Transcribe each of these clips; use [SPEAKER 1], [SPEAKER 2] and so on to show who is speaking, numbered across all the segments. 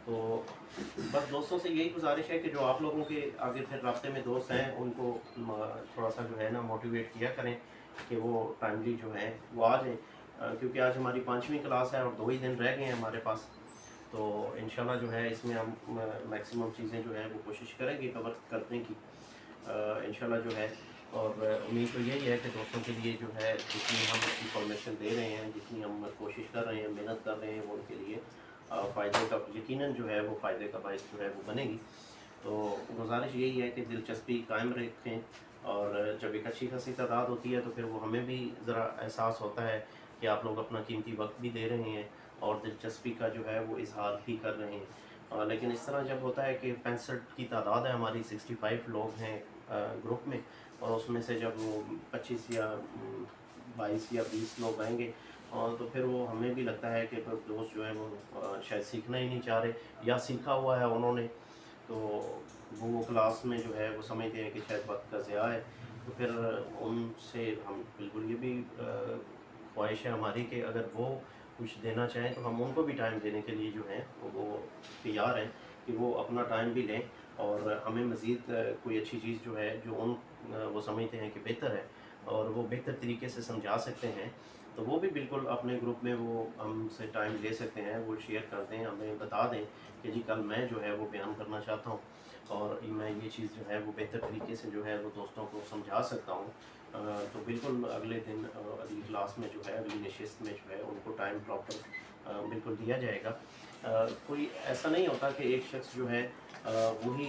[SPEAKER 1] تو बस दोस्तों से यही गुजारिश है कि जो आप लोगों के आगे फिर रास्ते में दोस्त हैं उनको थोड़ा सा जो है ना मोटिवेट किया करें कि वो टाइमली जो है वो आ जाएं, क्योंकि आज हमारी 5वीं क्लास है और 2 ही दिन रह गए हैं हमारे पास। तो इंशाल्लाह जो है इसमें हम मैक्सिमम चीज़ें जो है वो कोशिश करेंगे कवर करने की, इंशाल्लाह जो है। और उम्मीद तो यही है कि दोस्तों के लिए जो है जितनी हम इंफॉर्मेशन दे रहे हैं, जितनी हम कोशिश कर रहे हैं, मेहनत कर रहे हैं, वो उनके लिए फ़ायदे का यकीनन जो है वो फ़ायदे का बायस जो है वो बनेगी। तो गुजारिश यही है कि दिलचस्पी कायम रखें, और जब एक अच्छी खासी तादाद होती है तो फिर वो हमें भी ज़रा एहसास होता है कि आप लोग अपना कीमती वक्त भी दे रहे हैं और दिलचस्पी का जो है वो इजहार भी कर रहे हैं। लेकिन इस तरह जब होता है कि 65 की तादाद है हमारी, 65 लोग हैं ग्रुप में, और उसमें से जब वो 25 या 22 या 20 लोग आएंगे, और तो फिर वो हमें भी लगता है कि फिर दोस्त जो है वो शायद सीखना ही नहीं चाह रहे, या सीखा हुआ है उन्होंने, तो वो क्लास में जो है वो समझते हैं कि शायद वक्त का ज़िया है। तो फिर उनसे हम बिल्कुल ये भी ख्वाहिश है हमारी कि अगर वो कुछ देना चाहें तो हम उनको भी टाइम देने के लिए जो है वो तैयार हैं कि वो अपना टाइम भी लें, और हमें मज़ीद कोई अच्छी चीज़ जो है जो वो समझते हैं कि बेहतर है और वो बेहतर तरीके से समझा सकते हैं, तो वो भी बिल्कुल अपने ग्रुप में वो हमसे टाइम ले सकते हैं, वो शेयर कर दें, हमें बता दें कि जी कल मैं जो है वो बयान करना चाहता हूँ और मैं ये चीज़ जो है वो बेहतर तरीके से जो है वो दोस्तों को समझा सकता हूँ। तो बिल्कुल अगले दिन अगली क्लास में जो है, अगली नशिस्त में जो है उनको टाइम प्रॉपर बिल्कुल दिया जाएगा। कोई ऐसा नहीं होता कि एक शख्स जो है वही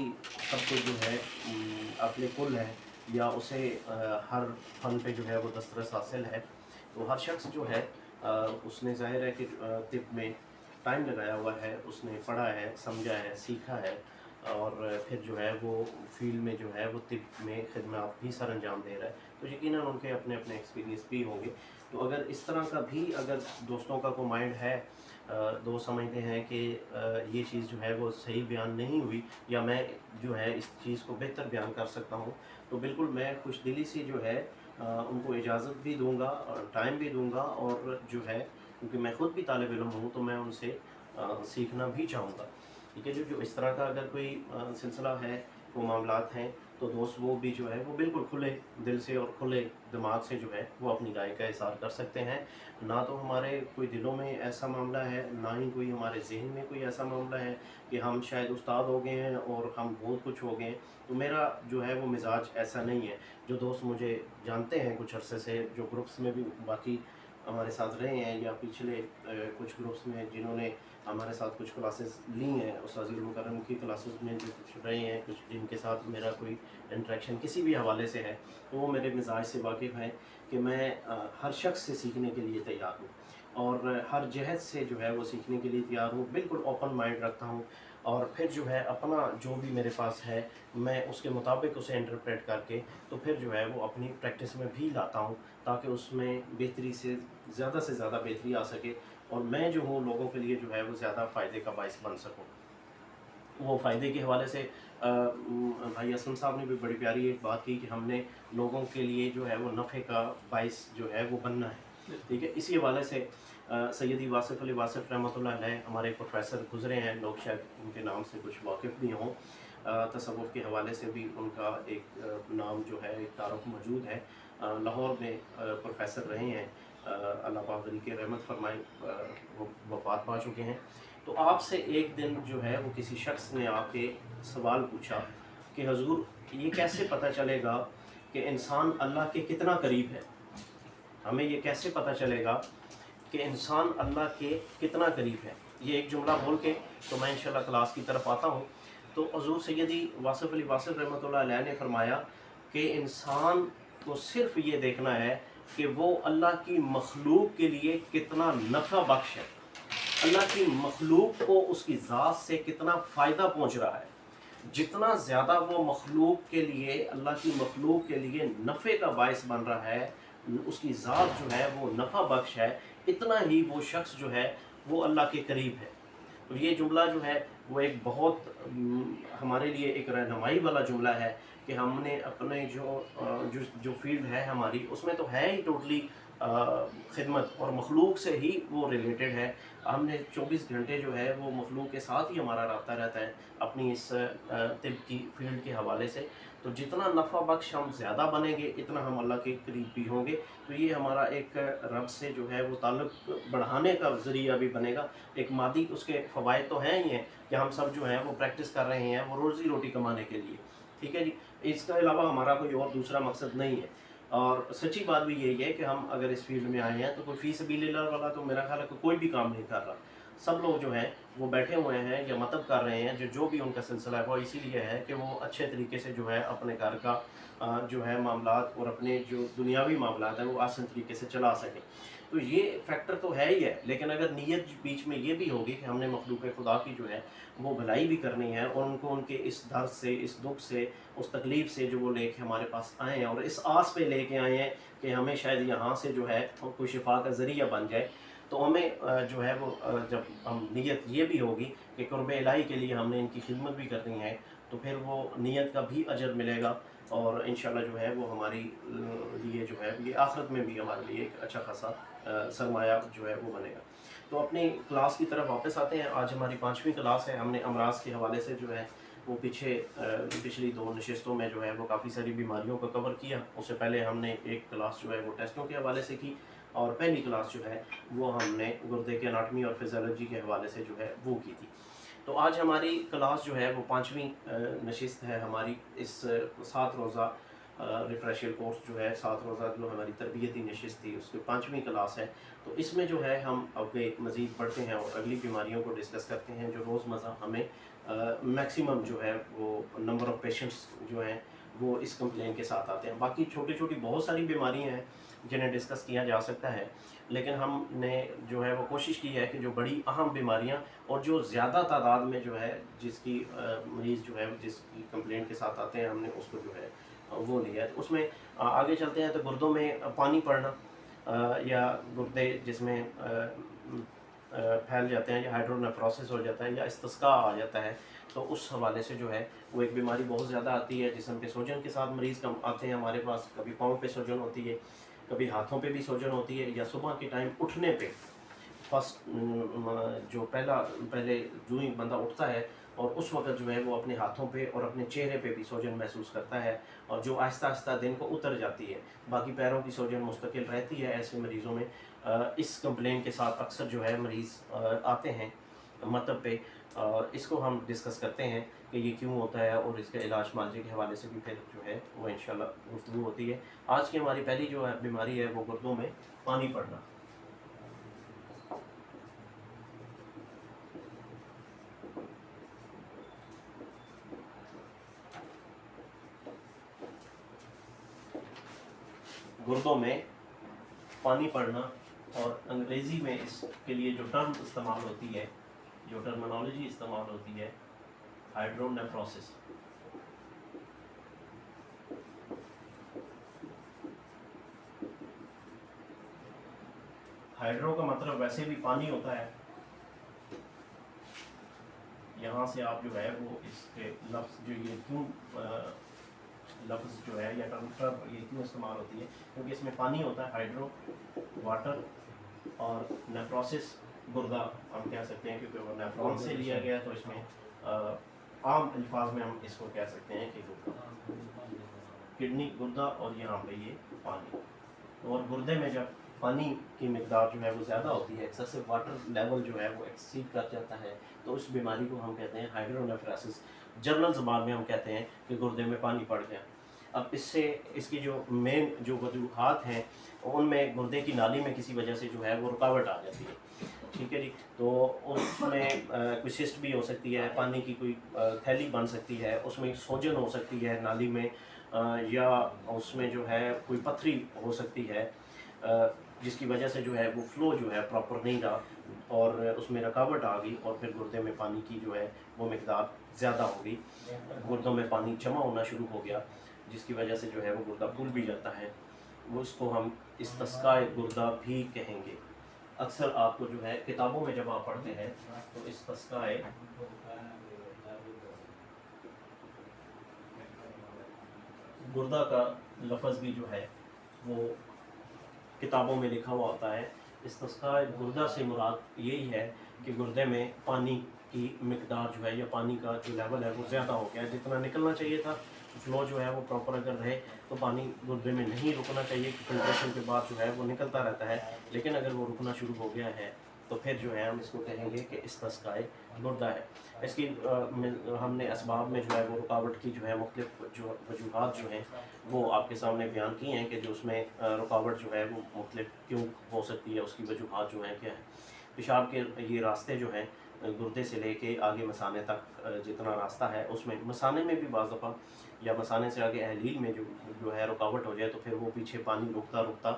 [SPEAKER 1] सब कुछ जो है अपने कुल है, या उसे हर फन पे जो है वो दस्तरस हासिल है। तो हर शख्स जो है उसने ज़ाहिर है कि तिब में टाइम लगाया हुआ है, उसने पढ़ा है, समझा है, सीखा है, और फिर जो है वो फील्ड में जो है वो तिब में खिदमत भी सर अंजाम दे रहा है, तो यकीनन उनके अपने अपने एक्सपीरियंस भी होंगे। तो अगर इस तरह का भी अगर दोस्तों का कोई माइंड है, दोस्त समझते हैं कि ये चीज़ जो है वो सही बयान नहीं हुई, या मैं जो है इस चीज़ को बेहतर बयान कर सकता हूँ, तो बिल्कुल मैं खुश दिली से जो है उनको इजाज़त भी दूँगा और टाइम भी दूँगा, और जो है क्योंकि मैं ख़ुद भी तालिब इल्म हूँ तो मैं उनसे सीखना भी चाहूँगा। ठीक है, जो इस तरह का अगर कोई सिलसिला है, वो मामलात हैं, तो दोस्त वो भी जो है वो बिल्कुल खुले दिल से और खुले दिमाग से जो है वो अपनी राय का इज़हार कर सकते हैं। ना तो हमारे कोई दिलों में ऐसा मामला है, ना ही कोई हमारे ज़हन में कोई ऐसा मामला है कि हम शायद उस्ताद हो गए हैं और हम बहुत कुछ हो गए हैं। तो मेरा जो है वो मिज़ाज ऐसा नहीं है। जो दोस्त मुझे जानते हैं कुछ अरसे से, जो ग्रुप्स में भी बाकी हमारे साथ रहे हैं, या पिछले कुछ ग्रुप्स में जिन्होंने हमारे साथ कुछ क्लासेस ली हैं, उस्ताद मुकर्रम की क्लासेस में जो कुछ रहे हैं, कुछ जिनके साथ मेरा कोई इंटरेक्शन किसी भी हवाले से है, तो वो मेरे मिजाज से वाकिफ़ हैं कि मैं हर शख्स से सीखने के लिए तैयार हूँ, और हर जहत से जो है वो सीखने के लिए तैयार हूँ, बिल्कुल ओपन माइंड रखता हूँ। और फिर जो है अपना जो भी मेरे पास है, मैं उसके मुताबिक उसे इंटरप्रेट करके तो फिर जो है वो अपनी प्रैक्टिस में भी लाता हूँ, ताकि उसमें बेहतरी से ज़्यादा बेहतरी आ सके, और मैं जो हूँ लोगों के लिए जो है वो ज़्यादा फ़ायदे का बायस बन सकूँ। वो फ़ायदे के हवाले से भाई असलम साहब ने भी बड़ी प्यारी एक बात की कि हमने लोगों के लिए जो है वो नफ़े का बायस जो है वो बनना है। ठीक है, इसी हवाले से सैयदी वासिफ़ अली वासिफ़ रहमतुल्लाह अलैह हमारे प्रोफ़ेसर गुज़रे हैं, लोग शायद उनके नाम से कुछ वाकिफ़ भी हों। तसव्वुफ़ के हवाले से भी उनका एक नाम जो है, एक तारुफ़ मौजूद है। लाहौर में प्रोफ़ेसर रहे हैं, अल्लाह पाक गनी की रहमत फ़रमाए, वो वफ़ात पा चुके हैं। तो आपसे एक दिन जो है वो किसी शख्स ने आके सवाल पूछा कि हजूर ये कैसे पता चलेगा कि इंसान अल्लाह के कितना करीब है, हमें ये कैसे पता चलेगा कि इंसान अल्लाह के कितना करीब है। ये एक जुमला बोल के तो मैं इंशाल्लाह क्लास की तरफ आता हूँ। तो हजूर सैयदी वासिफ़ अली वासिफ़ रहमतुल्लाह अलैह ने फरमाया कि इंसान को सिर्फ़ ये देखना है कि वो अल्लाह की मखलूक के लिए कितना नफ़ा बख्श है, अल्लाह की मखलूक को उसकी ज़ात से कितना फ़ायदा पहुँच रहा है। जितना ज़्यादा वो मखलूक के लिए, अल्लाह की मखलूक के लिए नफ़े का बायस बन रहा है, उसकी ज़ात जो है वो नफ़ा बख्श है, इतना ही वो शख्स जो है वो अल्लाह के करीब है। तो ये जुमला जो है वो एक बहुत हमारे लिए एक रहनुमाई वाला जुमला है कि हमने अपने जो जो फील्ड है हमारी, उसमें तो है ही टोटली खिदमत और मखलूक से ही वो रिलेटेड है। हमने 24 घंटे जो है वो मखलूक के साथ ही हमारा रब्ता रहता है अपनी इस तिब की फील्ड के हवाले से। तो जितना नफ़ा बख्श हम ज़्यादा बनेंगे इतना हम अल्लाह के करीब भी होंगे। तो ये हमारा एक रब से जो है वो ताल्लुक़ बढ़ाने का ज़रिया भी बनेगा। एक मादी उसके फ़वाइद तो हैं ही हैं कि हम सब जो हैं वो प्रैक्टिस कर रहे हैं वो रोज़ी रोटी कमाने के लिए, ठीक है जी। इसके अलावा हमारा कोई और दूसरा मकसद नहीं है। और सच्ची बात भी यही है कि हम अगर इस फील्ड में आए हैं तो कोई फ़ी सबीलिल्लाह वाला तो मेरा ख़्याल है कि कोई भी काम नहीं कर रहा। सब लोग जो हैं वो बैठे हुए हैं या मतलब कर रहे हैं, जो भी उनका सिलसिला है वो इसीलिए है कि वो अच्छे तरीके से जो है अपने घर का जो है मामलात और अपने जो दुनियावी मामलात हैं वो आसान तरीके से चला सकें। तो ये फैक्टर तो है ही है, लेकिन अगर नीयत बीच में ये भी होगी कि हमने मखलूक खुदा की जो है वो भलाई भी करनी है और उनको उनके इस दर्द से, इस दुख से, उस तकलीफ़ से जो वो लेके हमारे पास आए हैं और इस आस पे लेके आए हैं कि हमें शायद यहाँ से जो है कोई शिफा का ज़रिया बन जाए। तो हमें जो है वो जब हम नीयत ये भी होगी कि कुर्ब इलाही के लिए हमने इनकी खिदमत भी करनी है, तो फिर वो नीयत का भी अजर मिलेगा और इंशाल्लाह जो है वो हमारी लिए जो है ये आखिरत में भी हमारे लिए एक अच्छा खासा सरमाया जो है वो बनेगा। तो अपनी क्लास की तरफ वापस आते हैं। आज हमारी 5वीं क्लास है। हमने अमराज के हवाले से जो है वो पिछली 2 नशिस्तों में जो है वो काफ़ी सारी बीमारियों को कवर किया। उससे पहले हमने एक क्लास जो है वो टेस्टों के हवाले से की और पहली क्लास जो है वो हमने गुर्दे के एनाटमी और फिजियोलॉजी के हवाले से जो है वो की थी। तो आज हमारी क्लास जो है वो 5वीं नशिस्त है हमारी इस 7 रोज़ा रिफ्रेशर कोर्स जो है 7 रोज़ा जो हमारी तरबियती नशिस्त थी उसकी 5वीं क्लास है। तो इसमें जो है हम आगे मज़ीद बढ़ते हैं और अगली बीमारियों को डिस्कस करते हैं जो रोज़मर्रा हमें मैक्सिमम जो है वो नंबर ऑफ़ पेशेंट्स जो हैं वो इस कंप्लेन के साथ आते हैं। बाकी छोटी-छोटी बहुत सारी बीमारियाँ हैं जिन्हें डिस्कस किया जा सकता है, लेकिन हमने जो है वो कोशिश की है कि जो बड़ी अहम बीमारियाँ और जो ज़्यादा तादाद में जो है जिसकी मरीज़ जो है जिसकी कंप्लेन के साथ आते हैं हमने उसको जो है वो लिया है। तो उसमें आगे चलते हैं तो गुर्दों में पानी पड़ना या गुर्दे जिसमें फैल जाते हैं या हाइड्रोनेफ्रोसिस हो जाता है या इस्तिस्का आ जाता है, तो उस हवाले से जो है वो एक बीमारी बहुत ज़्यादा आती है जिस्म पे सूजन के साथ मरीज़ कम आते हैं हमारे पास। कभी पाँव पे सूजन होती है, कभी हाथों पे भी सूजन होती है या सुबह के टाइम उठने पे फर्स्ट जो पहले जो ही बंदा उठता है और उस वक़्त जो है वो अपने हाथों पे और अपने चेहरे पे भी सूजन महसूस करता है और जो आहिस्ता-आहिस्ता दिन को उतर जाती है। बाकी पैरों की सूजन मुस्तकिल रहती है ऐसे मरीज़ों में। इस कंप्लेन के साथ अक्सर जो है मरीज़ आते हैं मतलब पे। इसको हम डिस्कस करते हैं कि ये क्यों होता है और इसके इलाज मुआवजे के हवाले से भी फिर जो है वो इंशाल्लाह गुफ्तगू होती है। आज की हमारी पहली जो है बीमारी है वो गुर्दों में पानी पड़ना। गुर्दों में पानी पड़ना और अंग्रेज़ी में इसके लिए जो टर्म इस्तेमाल होती है, जो टर्मिनोलॉजी इस्तेमाल होती है, हाइड्रोनेफ्रोसिस। हाइड्रो का मतलब वैसे भी पानी होता है। यहाँ से आप जो है वो इसके लफ्ज़ जो ये क्यों लफ्ज़ जो है या टर्म ये क्यों इस्तेमाल होती है, क्योंकि इसमें पानी होता है, हाइड्रो वाटर, और नेफ्रोसिस गुर्दा हम कह सकते हैं क्योंकि वो नेफ्रॉन से लिया गया, तो इसमें आम अल्फाज में हम इसको कह सकते हैं कि गुर्दा, किडनी गुर्दा और यहाँ पे ये पानी। और गुर्दे में जब पानी की मिकदार जो है वो ज़्यादा होती है, एक्सेसिव वाटर लेवल जो है वो एक्सीड कर जाता है, तो उस बीमारी को हम कहते हैं हाइड्रोनेफ्रोसिस। जनरल ज़बान में हम कहते हैं कि गुर्दे में पानी पड़ गया। अब इससे इसकी जो मेन जो वजूहात हैं उनमें गुर्दे की नाली में किसी वजह से जो है वो रुकावट आ जाती है, ठीक है जी। तो उसमें कोई सिस्ट भी हो सकती है, पानी की कोई थैली बन सकती है, उसमें सूजन हो सकती है नाली में, या उसमें जो है कोई पथरी हो सकती है जिसकी वजह से जो है वो फ़्लो जो है प्रॉपर नहीं रहा और उसमें रुकावट आ गई और फिर गुर्दे में पानी की जो है वो मिकदार ज़्यादा हो गई, गुर्दों में पानी जमा होना शुरू हो गया जिसकी वजह से जो है वो गुर्दा फूल भी जाता है। वो इसको हम इस्तिस्काए गुर्दा भी कहेंगे। अक्सर आपको जो है किताबों में जब आप पढ़ते हैं तो इस्तिस्काए गुर्दा का लफ्ज़ भी जो है वो किताबों में लिखा हुआ होता है। इस्तिस्का गुर्दा से मुराद यही है कि गुर्दे में पानी की मिकदार जो है या पानी का जो लेवल है वो ज़्यादा हो गया है, जितना निकलना चाहिए था फ्लो जो है वो प्रॉपर अगर रहे तो पानी गुर्दे में नहीं रुकना चाहिए, फिल्ट्रेशन के बाद जो है वो निकलता रहता है, लेकिन अगर वो रुकना शुरू हो गया है तो फिर जो है हम इसको कहेंगे कि इस्तिस्काए गुर्दा है। इसकी हमने असबाब में जो है वो रुकावट की जो है मुख्तलिफ जो वजूहात जो हैं वो आपके सामने बयान की हैं कि जो उसमें रुकावट जो है वो मुख्तलिफ क्यों हो सकती है, उसकी वजूहात जो हैं क्या है। पेशाब के ये रास्ते जो हैं गुर्दे से लेके आगे मसाने तक जितना रास्ता है उसमें मसाने में भी बाज़ दफ़ा या मसाने से आगे अहलील में जो है रुकावट हो जाए तो फिर वो पीछे पानी रुकता रुकता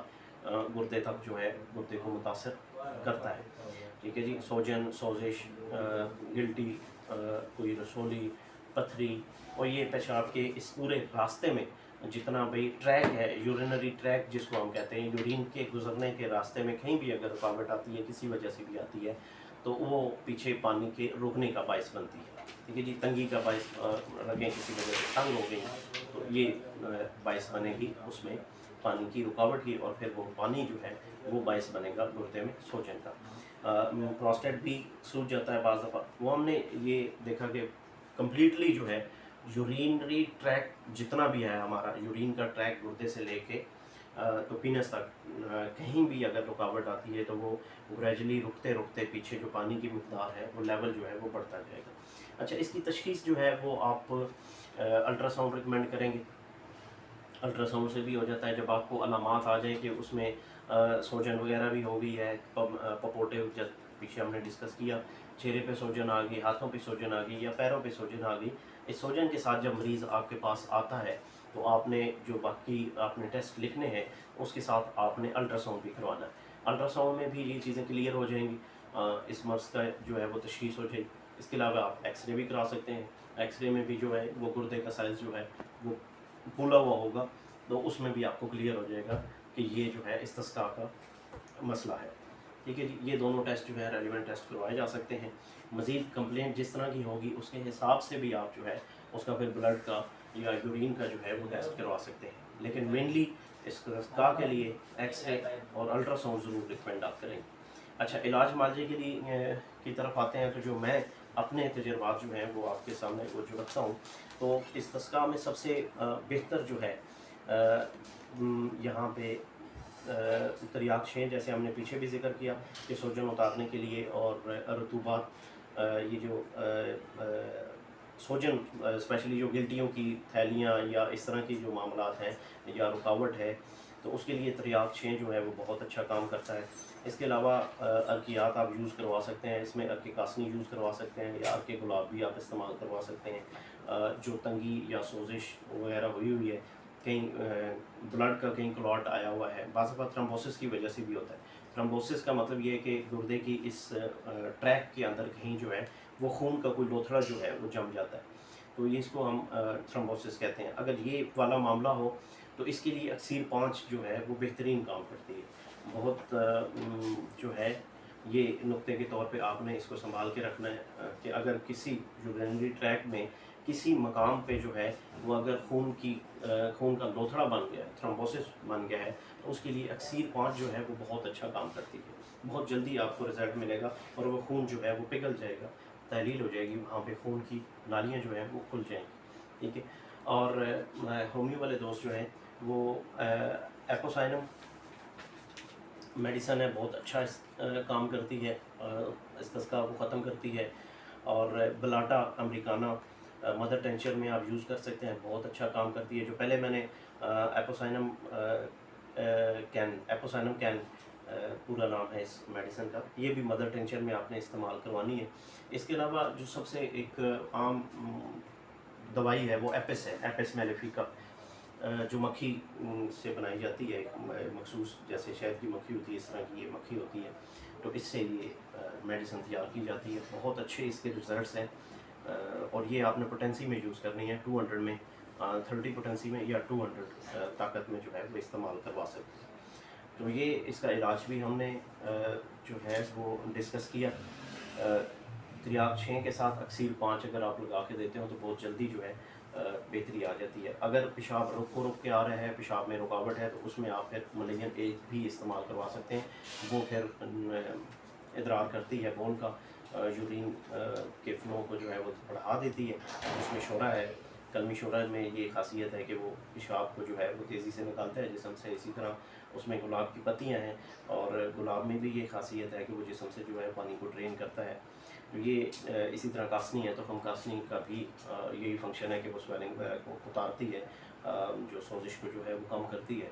[SPEAKER 1] गुर्दे तक जो है गुर्दे को मुतासर करता है। ठीक है जी, सोजन, सोजिश, गिल्टी, कोई रसोली, पथरी, और ये पेशाब के इस पूरे रास्ते में जितना भाई ट्रैक है, यूरिनरी ट्रैक जिसको हम कहते हैं, यूरिन के गुजरने के रास्ते में कहीं भी अगर रुकावट आती है किसी वजह से भी आती है तो वो पीछे पानी के रुकने का बायस बनती है। ठीक है जी, तंगी का बायस रगें किसी वजह से तंग हो गई तो ये बायस बनेगी उसमें पानी की रुकावट की, और फिर वो पानी जो है वो बायस बनेगा गुर्दे में सोजन का। प्रोस्टेट भी सूज जाता है बाज़ दफ़ा। वो हमने ये देखा कि कम्प्लीटली जो है यूरिनरी ट्रैक जितना भी है हमारा, यूरिन का ट्रैक गुर्दे से लेके तो पीनस तक कहीं भी अगर रुकावट आती है तो वो ग्रेजुअली रुकते रुकते पीछे जो पानी की मिकदार है वो लेवल जो है वो बढ़ता जाएगा। अच्छा, इसकी तशख़ीस जो है वो आप अल्ट्रासाउंड रिकमेंड करेंगे। अल्ट्रासाउंड से भी हो जाता है जब आपको अलामात आ जाए कि उसमें सोजन वगैरह भी हो गई है, पपोटे जब पीछे हमने डिस्कस किया, चेहरे पे सोजन आ गई, हाथों पे सोजन आ गई या पैरों पे सोजन आ गई। इस सोजन के साथ जब मरीज़ आपके पास आता है तो आपने जो बाकी आपने टेस्ट लिखने हैं उसके साथ आपने अल्ट्रासाउंड भी करवाना है। अल्ट्रासाउंड में भी ये चीज़ें क्लियर हो जाएंगी, इस मर्ज़ का जो है वो तशख़ीस हो जाएगी। इसके अलावा आप एक्सरे भी करा सकते हैं। एक्सरे में भी जो है वो गुर्दे का साइज़ जो है वो फूला हुआ होगा तो उसमें भी आपको क्लियर हो जाएगा कि ये जो है इस्तिस्का का मसला है। ठीक है जी, ये दोनों टेस्ट जो है रेलिवेंट टेस्ट करवाए जा सकते हैं। मज़ीद कंप्लेंट जिस तरह की होगी उसके हिसाब से भी आप जो है उसका फिर ब्लड का या यूरिन का जो है वो टेस्ट करवा सकते हैं, लेकिन मेनली इस्तिस्का के लिए एक्सरे और अल्ट्रासाउंड ज़रूर रिकमेंड आप करेंगे। अच्छा, इलाज मालजे के लिए की तरफ आते हैं तो जो मैं अपने तजर्बात जो हैं वो आपके सामने वो जो रखता हूँ, तो इस्तिस्का में सबसे बेहतर जो है यहाँ पे तरियाक शें, जैसे हमने पीछे भी जिक्र किया कि सोजन उतारने के लिए और रतूबात, ये जो सोजन स्पेशली जो गिल्टियों की थैलियाँ या इस तरह की जो मामलात हैं या रुकावट है तो उसके लिए तरियाक शें जो है वो बहुत अच्छा काम करता है। इसके अलावा अर्कियात आप यूज़ करवा सकते हैं, इसमें अर्के कासनी यूज़ करवा सकते हैं या अर्के गुलाब भी आप इस्तेमाल करवा सकते हैं। जो तंगी या सोजिश वगैरह हुई है, कहीं ब्लड का कहीं क्लॉट आया हुआ है, बाज़ दफ़ा थ्रोम्बोसिस की वजह से भी होता है। थ्रोम्बोसिस का मतलब ये है कि गुर्दे की इस ट्रैक के अंदर कहीं जो है वो खून का कोई लोथड़ा जो है वो जम जाता है, तो ये इसको हम थ्रोम्बोसिस कहते हैं। अगर ये वाला मामला हो तो इसके लिए अक्सीर 5 जो है वो बेहतरीन काम करती है। बहुत जो है ये नुक्ते के तौर पे आपने इसको संभाल के रखना है कि अगर किसी यूरिनरी ट्रैक में किसी मकाम पे जो है वो अगर खून का लोथड़ा बन गया है, थ्रोम्बोसिस बन गया है, तो उसके लिए अक्सीर 5 जो है वो बहुत अच्छा काम करती है। बहुत जल्दी आपको रिज़ल्ट मिलेगा और वो खून जो है वो पिघल जाएगा, तहलील हो जाएगी, वहाँ पे खून की नालियाँ जो हैं वो खुल जाएंगी। ठीक है, और होम्यो वाले दोस्त जो हैं वो एपोसाइनम मेडिसन है, बहुत अच्छा काम करती है, इस्तिस्का को ख़त्म करती है। और बलाटा अमेरिकाना मदर टेंचर में आप यूज़ कर सकते हैं, बहुत अच्छा काम करती है। जो पहले मैंने एपोसाइनम कैन पूरा नाम है इस मेडिसिन का, ये भी मदर टेंचर में आपने इस्तेमाल करवानी है। इसके अलावा जो सबसे एक आम दवाई है वो एपिस है, एपिस मेलेफिका, जो मक्खी से बनाई जाती है, मखसूस जैसे शहद की मक्खी होती है इस तरह की ये मक्खी होती है, तो इससे ये मेडिसिन तैयार की जाती है। बहुत अच्छे इसके रिज़ल्ट्स हैं, और ये आपने पोटेंसी में यूज़ करनी है, 200 में 30 पोटेंसी में या 200 ताकत में जो है वो इस्तेमाल करवा सकते हैं। तो ये इसका इलाज भी हमने जो है वो डिस्कस किया। त्रियाक 6 के साथ अक्सीर 5 अगर आप लगा के देते हो तो बहुत जल्दी जो है بہتری آ جاتی ہے. اگر پیشاب رک کے آ رہا ہے، پیشاب میں رکاوٹ ہے، تو اس میں آپ پھر ملین ایج بھی استعمال کروا سکتے ہیں. وہ پھر ادرار کرتی ہے بون کا، یورین کے فلو کو جو ہے وہ بڑھا دیتی ہے. اس میں شورا ہے، کلمی شورا میں یہ خاصیت ہے کہ وہ پیشاب کو جو ہے وہ تیزی سے نکالتا ہے جسم سے. اسی طرح اس میں گلاب کی پتیاں ہیں، اور گلاب میں بھی یہ خاصیت ہے کہ وہ جسم سے جو ہے پانی کو ڈرین کرتا ہے. تو یہ اسی طرح کاسنی ہے، تو ہم کاسنی کا بھی یہی فنکشن ہے کہ وہ سویلنگ وغیرہ کو اتارتی ہے، جو سوزش کو جو ہے وہ کم کرتی ہے.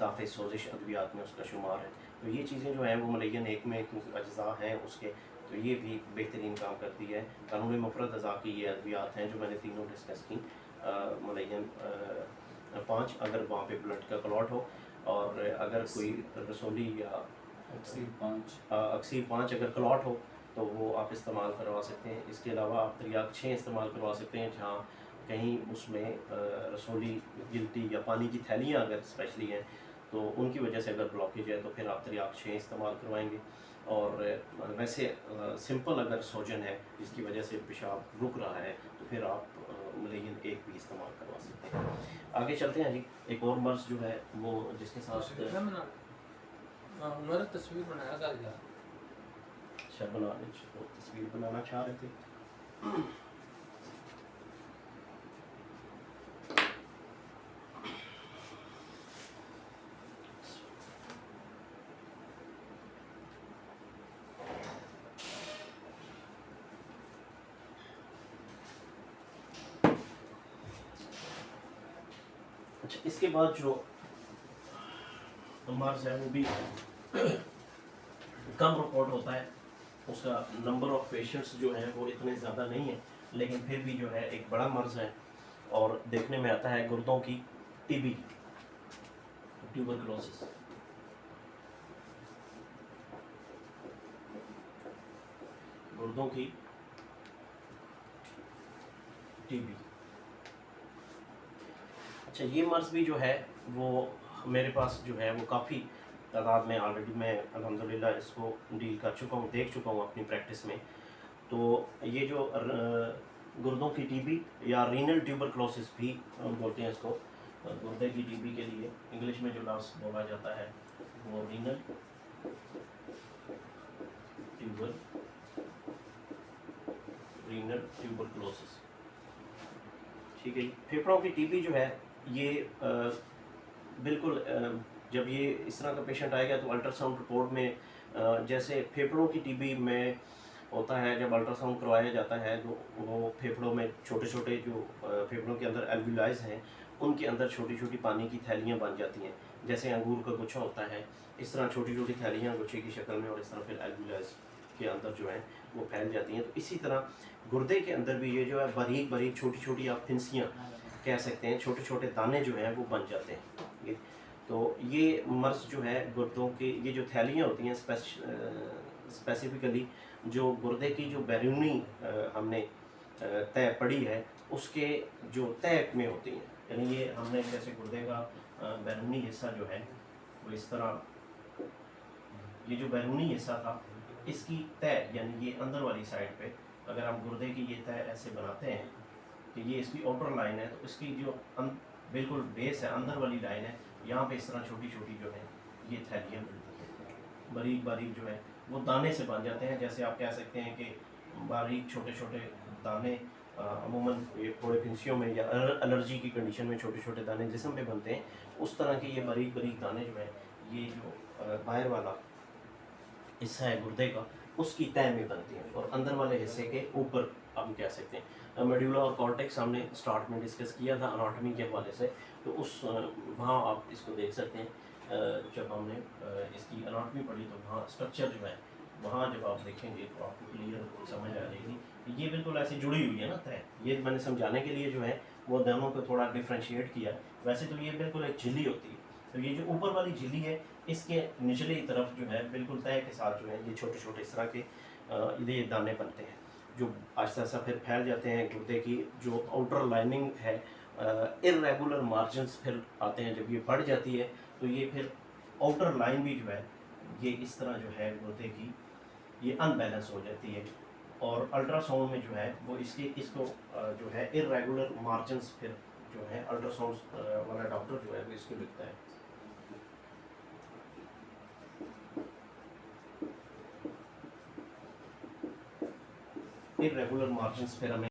[SPEAKER 1] دافع سوزش ادویات میں اس کا شمار ہے. تو یہ چیزیں جو ہیں وہ ملین ایک میں کیونکہ اجزاء ہیں اس کے، تو یہ بھی بہترین کام کرتی ہے. قانون مفرد اعضاء کی یہ ادویات ہیں جو میں نے تینوں ڈسکس کی. ملین 5 اگر وہاں پہ بلڈ کا کلاٹ ہو، اور اگر کوئی رسولی یا اکسیر 5 اگر کلاٹ ہو تو وہ آپ استعمال کروا سکتے ہیں. اس کے علاوہ آپ تریاق 6 استعمال کروا سکتے ہیں، جہاں کہیں اس میں رسولی گلٹی یا پانی کی تھیلیاں اگر اسپیشلی ہیں تو ان کی وجہ سے اگر بلاکیج ہے تو پھر آپ تریاق 6 استعمال کروائیں گے. اور ویسے سمپل اگر سوجن ہے جس کی وجہ سے پیشاب رک رہا ہے تو پھر آپ ملین 1 بھی استعمال کروا سکتے ہیں. آگے چلتے ہیں جی. ایک اور مرض جو ہے وہ جس کے ساتھ
[SPEAKER 2] تصویر بنایا تھا یار.
[SPEAKER 1] اچھا، تصویر بنانا چاہ رہے تھے. اچھا، اس کے بعد جو مرض ہے وہ بھی کم رپورٹ ہوتا ہے. اس کا نمبر آف پیشنٹس جو ہیں وہ اتنے زیادہ نہیں ہیں، لیکن پھر بھی جو ہے ایک بڑا مرض ہے، اور دیکھنے میں آتا ہے گردوں کی ٹی بی، ٹیوبرکلوسس. گردوں کی ٹی بی. اچھا، یہ مرض بھی جو ہے وہ میرے پاس جو ہے وہ کافی تعداد میں آلریڈی میں الحمدللہ اس کو ڈیل کر چکا ہوں، دیکھ چکا ہوں اپنی پریکٹس میں. تو یہ جو گردوں کی ٹی بی یا رینل ٹیوبرکلوسس بھی ہم بولتے ہیں اس کو، گردے کی ٹی بی کے لیے انگلش میں جو لفظ بولا جاتا ہے وہ رینل ٹیوبرکلوسس. ٹھیک ہے جی. پھیپھڑوں کی ٹی بی جو ہے یہ بالکل جب یہ اس طرح کا پیشنٹ آئے گا تو الٹرا ساؤنڈ رپورٹ میں جیسے پھیپھڑوں کی ٹی بی میں ہوتا ہے، جب الٹرا ساؤنڈ کروایا جاتا ہے تو وہ پھیپھڑوں میں چھوٹے چھوٹے جو پھیپھڑوں کے اندر الویولائز ہیں ان کے اندر چھوٹی چھوٹی پانی کی تھیلیاں بن جاتی ہیں، جیسے انگور کا گچھا ہوتا ہے اس طرح چھوٹی چھوٹی تھیلیاں گچھے کی شکل میں، اور اس طرح پھر الویولائز کے اندر جو ہے وہ پھیل جاتی ہیں. تو اسی طرح گردے کے اندر بھی یہ جو ہے باریک باریک چھوٹی چھوٹی آپ پھنسیاں کہہ سکتے ہیں، چھوٹے چھوٹے دانے جو ہیں وہ بن جاتے ہیں. تو یہ مرض جو ہے گردوں کے، یہ جو تھیلیاں ہوتی ہیں اسپیسیفکلی جو گردے کی جو بیرونی ہم نے تہ پڑی ہے اس کے جو تہ میں ہوتی ہیں، یعنی یہ ہم نے جیسے گردے کا بیرونی حصہ جو ہے وہ اس طرح، یہ جو بیرونی حصہ تھا اس کی تہ یعنی یہ اندر والی سائڈ پہ اگر ہم گردے کی یہ تہ ایسے بناتے ہیں کہ یہ اس کی آؤٹر لائن ہے، تو اس کی جو بالکل بیس ہے اندر والی لائن ہے، یہاں پہ اس طرح چھوٹی چھوٹی جو ہے یہ تھیلیاں باریک باریک جو ہے وہ دانے سے بن جاتے ہیں. جیسے آپ کہہ سکتے ہیں کہ باریک چھوٹے چھوٹے دانے عموماً یہ پھوڑے پھنسیوں میں یا الرجی کی کنڈیشن میں چھوٹے چھوٹے دانے جسم پہ بنتے ہیں، اس طرح کے یہ باریک باریک دانے جو ہیں یہ جو باہر والا حصہ ہے گردے کا اس کی تہ میں بنتی ہیں، اور اندر والے حصے کے اوپر ہم کہہ سکتے ہیں. میڈولا اور کارٹیکس ہم نے اسٹارٹ میں ڈسکس کیا تھا اناٹمی کے حوالے سے، تو اس وہاں آپ اس کو دیکھ سکتے ہیں. جب ہم نے اس کی اناٹمی پڑھی تو وہاں اسٹرکچر جو ہے وہاں جب آپ دیکھیں گے تو آپ کو کلیئر سمجھ آ جائے گی کہ یہ بالکل ایسی جڑی ہوئی ہے نا تہ. یہ میں نے سمجھانے کے لیے جو ہے وہ دونوں کو تھوڑا ڈفرینشیٹ کیا. ویسے تو یہ بالکل ایک جھلی ہوتی ہے، تو یہ جو اوپر والی جھلی ہے اس کے نچلی طرف جو ہے بالکل تہ کے ساتھ جو ہے یہ چھوٹے چھوٹے اس طرح کے یہ دانے بنتے ہیں جو آہستہ آہستہ پھر پھیل جاتے ہیں. گردے کی جو آؤٹر لائننگ ہے ارریگولر مارجنس پھر آتے ہیں، جب یہ بڑھ جاتی ہے تو یہ پھر آؤٹر لائن بھی جو ہے یہ اس طرح جو ہے گردے کی یہ ان بیلنس ہو جاتی ہے. اور الٹراساؤنڈ میں جو ہے وہ اس کو جو ہے irregular margins پھر جو ہے الٹراساؤنڈ والا ڈاکٹر جو ہے وہ اس کو لکھتا ہے. irregular margins پھر ہمیں